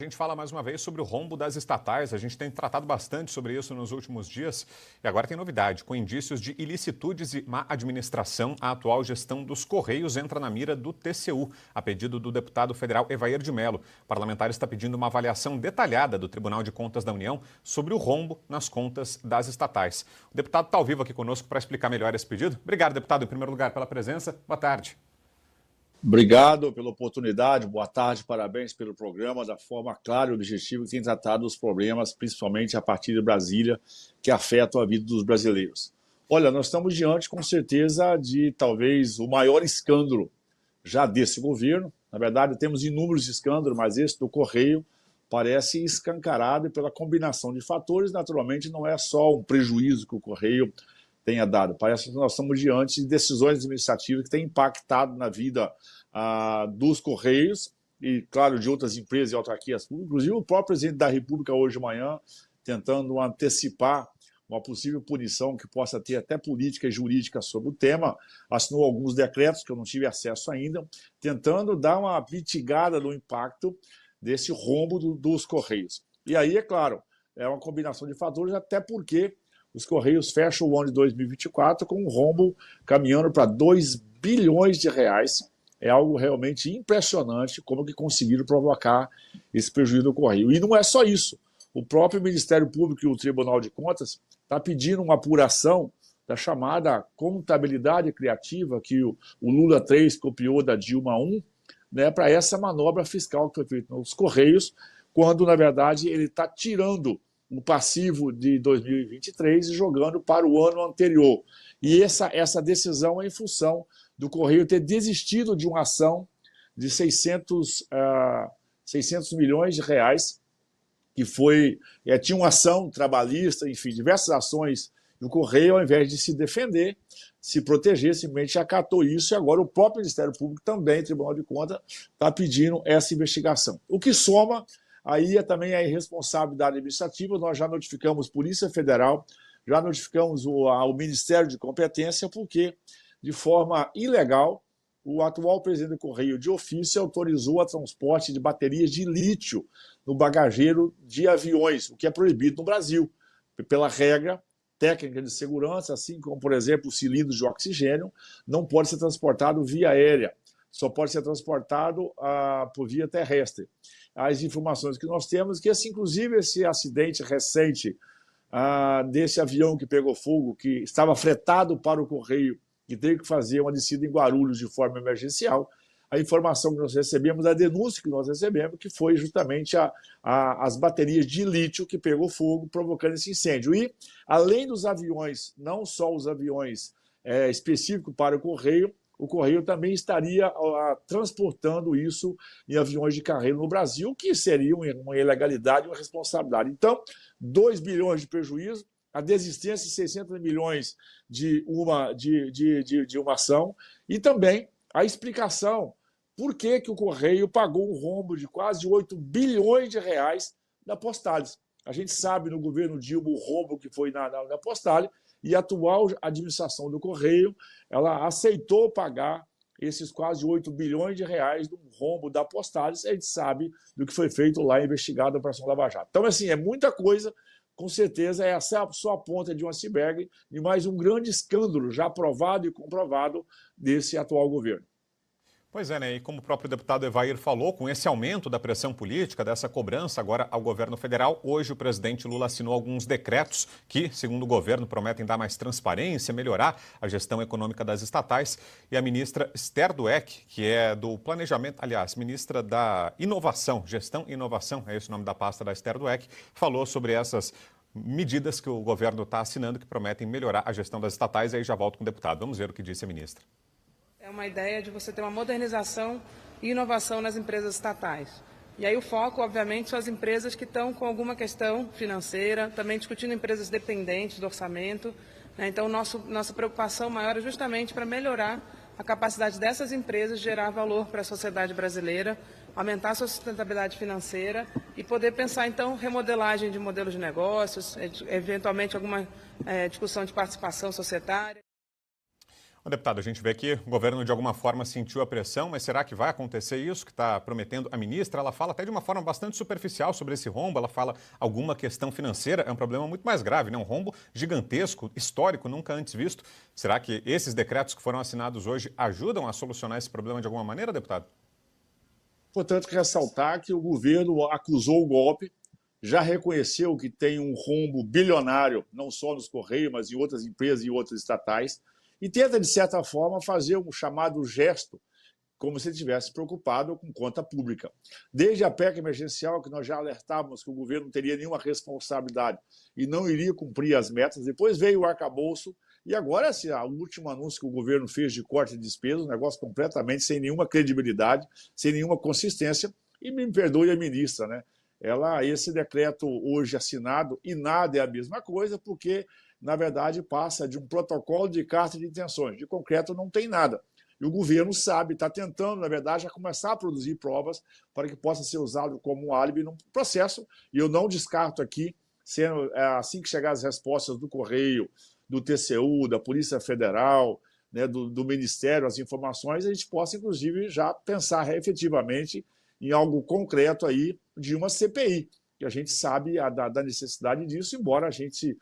gente fala mais uma vez sobre o rombo das estatais. A gente tem tratado bastante sobre isso nos últimos dias e agora tem novidade. Com indícios de ilicitudes e má administração, a atual gestão dos Correios entra na mira do TCU, a pedido do deputado federal Evair de Mello. O parlamentar está pedindo uma avaliação detalhada do Tribunal de Contas da União sobre o rombo nas contas das estatais. O deputado está ao vivo aqui conosco para explicar melhor esse pedido. Obrigado, deputado, em primeiro lugar, pela presença. Boa tarde. Obrigado pela oportunidade, boa tarde, parabéns pelo programa, da forma clara e objetiva que tem tratado os problemas, principalmente a partir de Brasília, que afetam a vida dos brasileiros. Olha, nós estamos diante, com certeza, de talvez o maior escândalo já desse governo. Na verdade, temos inúmeros escândalos, mas esse do Correio parece escancarado pela combinação de fatores. Naturalmente, não é só um prejuízo que o Correio tenha dado. Parece que nós estamos diante de decisões administrativas que têm impactado na vida dos Correios e, claro, de outras empresas e autarquias públicas. Inclusive, o próprio presidente da República, hoje de manhã, tentando antecipar uma possível punição que possa ter até política e jurídica sobre o tema, assinou alguns decretos que eu não tive acesso ainda, tentando dar uma mitigada no impacto desse rombo dos Correios. E aí, é claro, é uma combinação de fatores, até porque os Correios fecham o ano de 2024 com um rombo caminhando para 2 bilhões de reais. É algo realmente impressionante como que conseguiram provocar esse prejuízo do Correio. E não é só isso. O próprio Ministério Público e o Tribunal de Contas está pedindo uma apuração da chamada contabilidade criativa que o Lula 3 copiou da Dilma 1, né, para essa manobra fiscal que foi feita nos Correios, quando, na verdade, ele está tirando o passivo de 2023 e jogando para o ano anterior. E essa decisão é em função do Correio ter desistido de uma ação de 600 milhões de reais, que foi, tinha uma ação trabalhista, enfim, diversas ações do Correio, ao invés de se defender, se proteger, simplesmente acatou isso, e agora o próprio Ministério Público também, Tribunal de Contas, está pedindo essa investigação. O que soma aí também a irresponsabilidade administrativa. Nós já notificamos Polícia Federal, já notificamos o Ministério de Competência, porque, de forma ilegal, o atual presidente do Correio, de ofício, autorizou o transporte de baterias de lítio no bagageiro de aviões, o que é proibido no Brasil, pela regra técnica de segurança, assim como, por exemplo, o cilindro de oxigênio, não pode ser transportado via aérea, só pode ser transportado por via terrestre. As informações que nós temos, que inclusive esse acidente recente desse avião que pegou fogo, que estava fretado para o Correio e teve que fazer uma descida em Guarulhos de forma emergencial, a informação que nós recebemos, a denúncia que nós recebemos, que foi justamente as baterias de lítio que pegou fogo, provocando esse incêndio. E, além dos aviões, não só os aviões específicos para o Correio também estaria transportando isso em aviões de carreira no Brasil, que seria uma ilegalidade e uma responsabilidade. Então, 2 bilhões de prejuízo, a desistência de 600 milhões de uma ação e também a explicação por que o Correio pagou um rombo de quase 8 bilhões de reais da Postales. A gente sabe no governo Dilma o rombo que foi na Postales, e a atual administração do Correio, ela aceitou pagar esses quase 8 bilhões de reais do rombo da Postales. A gente sabe do que foi feito lá, investigado na Operação Lava Jato. Então, assim, é muita coisa, com certeza, essa é só a ponta de um iceberg e mais um grande escândalo já provado e comprovado desse atual governo. Pois é, né? E como o próprio deputado Evair falou, com esse aumento da pressão política, dessa cobrança agora ao governo federal, hoje o presidente Lula assinou alguns decretos que, segundo o governo, prometem dar mais transparência, melhorar a gestão econômica das estatais. E a ministra Esther Dweck, que é do Planejamento, aliás, ministra da Inovação, Gestão e Inovação, é esse o nome da pasta da Esther Dweck, falou sobre essas medidas que o governo está assinando que prometem melhorar a gestão das estatais. E aí já volto com o deputado. Vamos ver o que disse a ministra. É uma ideia de você ter uma modernização e inovação nas empresas estatais. E aí o foco, obviamente, são as empresas que estão com alguma questão financeira, também discutindo empresas dependentes do orçamento, né? Então, nossa preocupação maior é justamente para melhorar a capacidade dessas empresas de gerar valor para a sociedade brasileira, aumentar a sua sustentabilidade financeira e poder pensar, então, remodelagem de modelos de negócios, eventualmente alguma discussão de participação societária. Ô, deputado, a gente vê que o governo de alguma forma sentiu a pressão, mas será que vai acontecer isso que está prometendo a ministra? Ela fala até de uma forma bastante superficial sobre esse rombo, ela fala alguma questão financeira, é um problema muito mais grave, né? Um rombo gigantesco, histórico, nunca antes visto. Será que esses decretos que foram assinados hoje ajudam a solucionar esse problema de alguma maneira, deputado? Portanto, ressaltar que o governo acusou o golpe, já reconheceu que tem um rombo bilionário, não só nos Correios, mas em outras empresas e outras estatais, e tenta, de certa forma, fazer um chamado gesto, como se estivesse preocupado com conta pública. Desde a PEC emergencial, que nós já alertávamos que o governo não teria nenhuma responsabilidade e não iria cumprir as metas, depois veio o arcabouço, e agora esse o último anúncio que o governo fez de corte de despesas, um negócio completamente sem nenhuma credibilidade, sem nenhuma consistência, e me perdoe a ministra, né? Esse decreto hoje assinado, e nada é a mesma coisa, porque, na verdade, passa de um protocolo de carta de intenções. De concreto não tem nada. E o governo sabe, está tentando, na verdade, já começar a produzir provas para que possa ser usado como um álibi num processo. E eu não descarto aqui, assim que chegar as respostas do Correio, do TCU, da Polícia Federal, né, do Ministério, as informações, a gente possa, inclusive, já pensar efetivamente em algo concreto aí de uma CPI, que a gente sabe da necessidade disso, embora a gente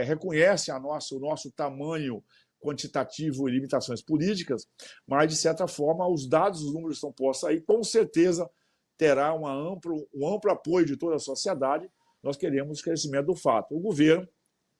reconhece o nosso tamanho quantitativo e limitações políticas, mas, de certa forma, os dados, os números estão postos aí, com certeza terá um amplo apoio de toda a sociedade. Nós queremos esclarecimento do fato. O governo,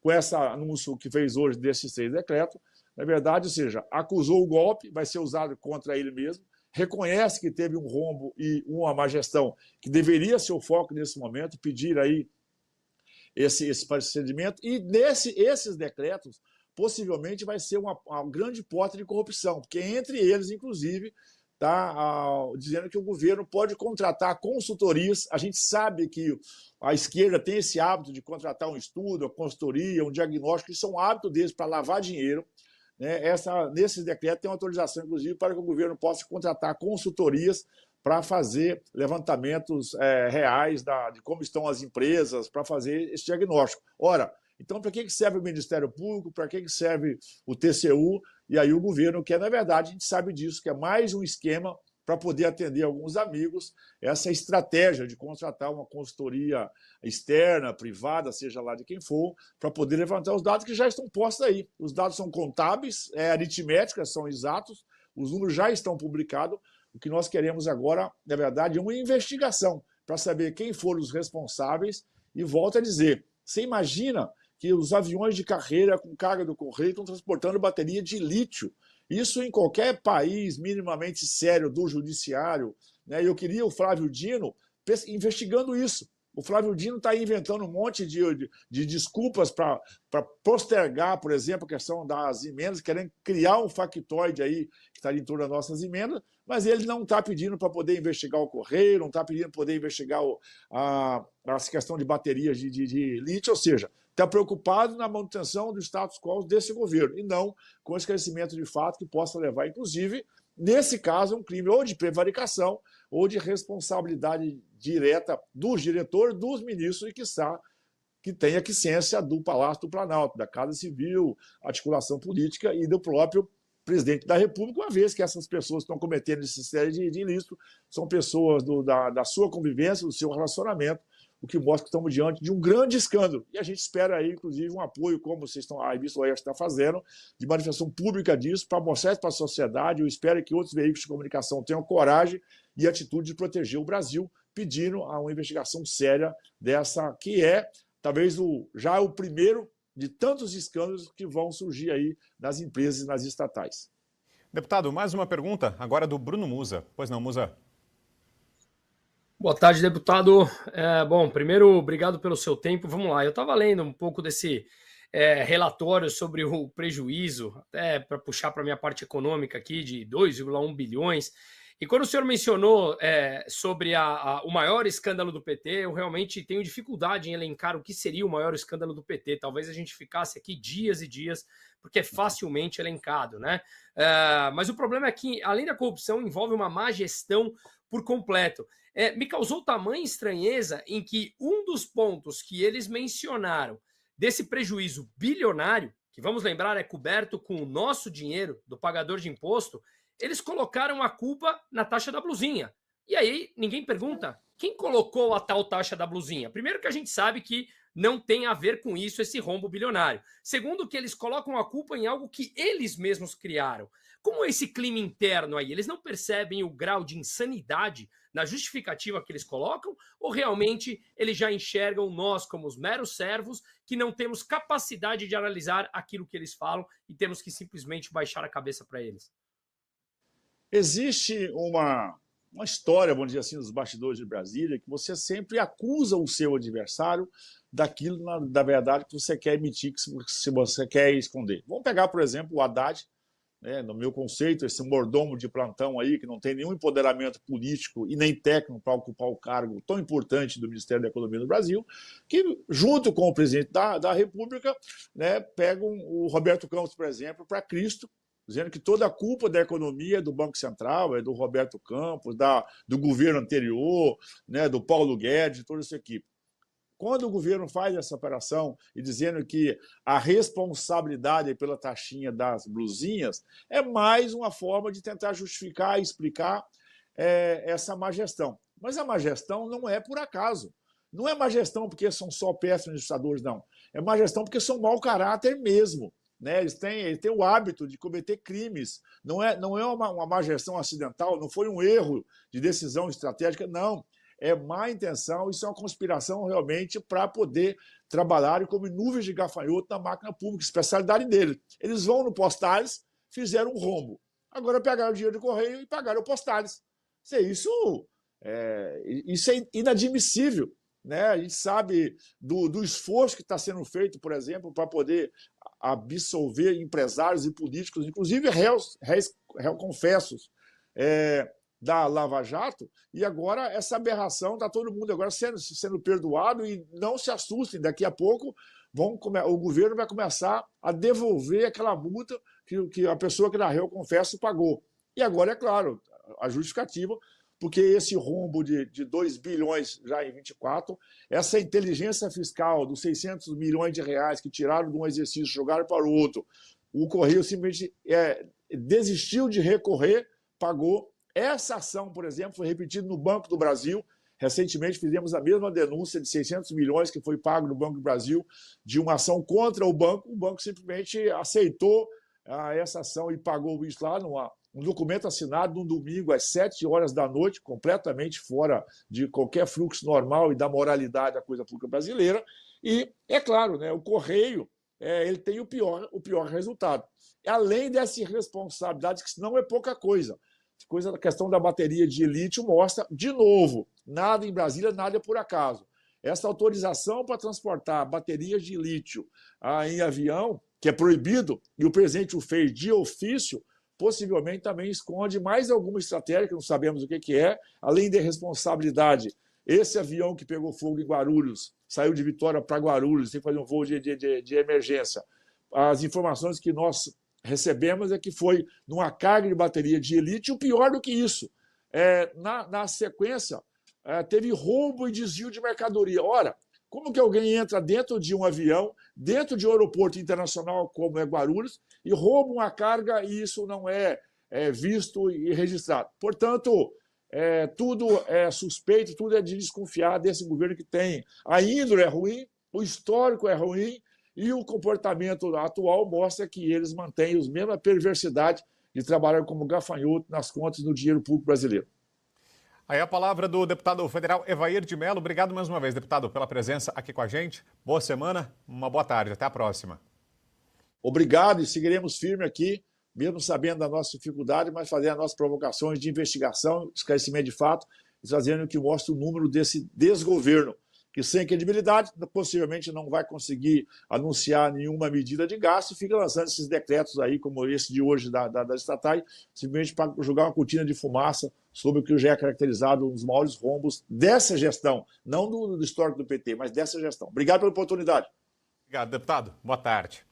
com esse anúncio que fez hoje desses 6 decretos, na verdade, ou seja, acusou o golpe, vai ser usado contra ele mesmo, reconhece que teve um rombo e uma má gestão, que deveria ser o foco nesse momento, pedir aí esse procedimento, e esses decretos possivelmente vai ser uma grande porta de corrupção, porque entre eles, inclusive, está dizendo que o governo pode contratar consultorias. A gente sabe que a esquerda tem esse hábito de contratar um estudo, uma consultoria, um diagnóstico, isso é um hábito deles para lavar dinheiro. Né? Nesse decreto tem uma autorização, inclusive, para que o governo possa contratar consultorias para fazer levantamentos reais de como estão as empresas, para fazer esse diagnóstico. Ora, então, para que serve o Ministério Público, para que serve o TCU? E aí o governo quer, na verdade, a gente sabe disso, que é mais um esquema para poder atender alguns amigos, essa estratégia de contratar uma consultoria externa, privada, seja lá de quem for, para poder levantar os dados que já estão postos aí. Os dados são contábeis, aritméticas, são exatos, os números já estão publicados. O que nós queremos agora, na verdade, é uma investigação para saber quem foram os responsáveis. E volto a dizer, você imagina que os aviões de carreira com carga do Correio estão transportando bateria de lítio. Isso em qualquer país minimamente sério do judiciário. Né? Eu queria o Flávio Dino investigando isso. O Flávio Dino está inventando um monte de desculpas para postergar, por exemplo, a questão das emendas, querendo criar um factoide aí que está em torno das nossas emendas, mas ele não está pedindo para poder investigar o Correio, não está pedindo para poder investigar a questão de baterias de lítio, ou seja, está preocupado na manutenção do status quo desse governo, e não com o esclarecimento de fato que possa levar, inclusive, nesse caso, um crime ou de prevaricação ou de responsabilidade direta dos diretores, dos ministros e, quiçá, que tenha quiescência do Palácio do Planalto, da Casa Civil, articulação política e do próprio presidente da República, uma vez que essas pessoas que estão cometendo essa série de ilícitos são pessoas da sua convivência, do seu relacionamento, o que mostra que estamos diante de um grande escândalo. E a gente espera aí, inclusive, um apoio, como vocês estão, a Revista Oeste está fazendo, de manifestação pública disso, para mostrar isso para a sociedade. Eu espero que outros veículos de comunicação tenham coragem e atitude de proteger o Brasil, pedindo uma investigação séria dessa, que é, talvez, já o primeiro de tantos escândalos que vão surgir aí nas empresas e nas estatais. Deputado, mais uma pergunta, agora do Bruno Musa. Pois não, Musa? Boa tarde, deputado. Bom, primeiro, obrigado pelo seu tempo. Vamos lá, eu estava lendo um pouco desse relatório sobre o prejuízo, até para puxar para a minha parte econômica aqui, de 2,1 bilhões. E quando o senhor mencionou sobre o maior escândalo do PT, eu realmente tenho dificuldade em elencar o que seria o maior escândalo do PT. Talvez a gente ficasse aqui dias e dias, porque é facilmente elencado, né? Mas o problema é que, além da corrupção, envolve uma má gestão por completo. Me causou tamanha estranheza em que um dos pontos que eles mencionaram desse prejuízo bilionário, que vamos lembrar é coberto com o nosso dinheiro do pagador de imposto, eles colocaram a culpa na taxa da blusinha. E aí ninguém pergunta quem colocou a tal taxa da blusinha. Primeiro que a gente sabe que não tem a ver com isso esse rombo bilionário. Segundo que eles colocam a culpa em algo que eles mesmos criaram. Como é esse clima interno aí? Eles não percebem o grau de insanidade na justificativa que eles colocam? Ou realmente eles já enxergam nós como os meros servos que não temos capacidade de analisar aquilo que eles falam e temos que simplesmente baixar a cabeça para eles? Existe uma história, vamos dizer assim, dos bastidores de Brasília, que você sempre acusa o seu adversário daquilo, da verdade, que você quer emitir, que se você quer esconder. Vamos pegar, por exemplo, o Haddad, né, no meu conceito, esse mordomo de plantão aí, que não tem nenhum empoderamento político e nem técnico para ocupar o cargo tão importante do Ministério da Economia do Brasil, que, junto com o presidente da República, né, pegam o Roberto Campos, por exemplo, para Cristo, dizendo que toda a culpa da economia é do Banco Central, é do Roberto Campos, do governo anterior, né, do Paulo Guedes, de toda essa equipe. Quando o governo faz essa operação e dizendo que a responsabilidade pela taxinha das blusinhas é mais uma forma de tentar justificar e explicar essa má gestão. Mas a má gestão não é por acaso. Não é má gestão porque são só péssimos administradores, não. É má gestão porque são mau caráter mesmo. Né? Eles têm o hábito de cometer crimes. Não é uma má gestão acidental, não foi um erro de decisão estratégica, não. É má intenção, isso é uma conspiração realmente para poder trabalhar como nuvens de gafanhoto na máquina pública, especialidade dele. Eles vão no Postales, fizeram um rombo. Agora pegaram o dinheiro do correio e pagaram o Postales. Isso é inadmissível. Né? A gente sabe do esforço que está sendo feito, por exemplo, para poder absolver empresários e políticos, inclusive réus confessos da Lava Jato, e agora essa aberração está todo mundo agora sendo perdoado, e não se assustem, daqui a pouco o governo vai começar a devolver aquela multa que a pessoa que era réu confesso pagou. E agora, é claro, a justificativa, porque esse rombo de 2 bilhões já em 24, essa inteligência fiscal dos 600 milhões de reais que tiraram de um exercício e jogaram para o outro, o Correio simplesmente desistiu de recorrer, pagou. Essa ação, por exemplo, foi repetida no Banco do Brasil. Recentemente fizemos a mesma denúncia de 600 milhões que foi pago no Banco do Brasil, de uma ação contra o banco simplesmente aceitou essa ação e pagou isso lá um documento assinado num domingo às 7 horas da noite, completamente fora de qualquer fluxo normal e da moralidade da coisa pública brasileira. E, é claro, né, o Correio ele tem o pior resultado. Além dessa irresponsabilidade, que não é pouca coisa. A questão da bateria de lítio mostra, de novo, nada em Brasília, nada é por acaso. Essa autorização para transportar baterias de lítio em avião, que é proibido, e o presidente o fez de ofício, possivelmente também esconde mais alguma estratégia, que não sabemos o que é, além da responsabilidade. Esse avião que pegou fogo em Guarulhos, saiu de Vitória para Guarulhos, sem fazer um voo de emergência. As informações que nós recebemos é que foi numa carga de bateria de lítio. O pior do que isso, na sequência, teve roubo e desvio de mercadoria. Ora, como que alguém entra dentro de um avião, dentro de um aeroporto internacional como é Guarulhos, e rouba uma carga e isso não é visto e registrado? Portanto, tudo é suspeito, tudo é de desconfiar desse governo que tem. A índole é ruim, o histórico é ruim, e o comportamento atual mostra que eles mantêm a mesma perversidade de trabalhar como gafanhoto nas contas do dinheiro público brasileiro. Aí a palavra do deputado federal Evair de Mello. Obrigado mais uma vez, deputado, pela presença aqui com a gente. Boa semana, uma boa tarde. Até a próxima. Obrigado, e seguiremos firme aqui, mesmo sabendo da nossa dificuldade, mas fazendo as nossas provocações de investigação, esclarecimento de fato, e trazendo que mostra o número desse desgoverno, que sem credibilidade possivelmente não vai conseguir anunciar nenhuma medida de gasto e fica lançando esses decretos aí, como esse de hoje da estatais, simplesmente para jogar uma cortina de fumaça sobre o que já é caracterizado um dos maiores rombos dessa gestão, não do histórico do PT, mas dessa gestão. Obrigado pela oportunidade. Obrigado, deputado. Boa tarde.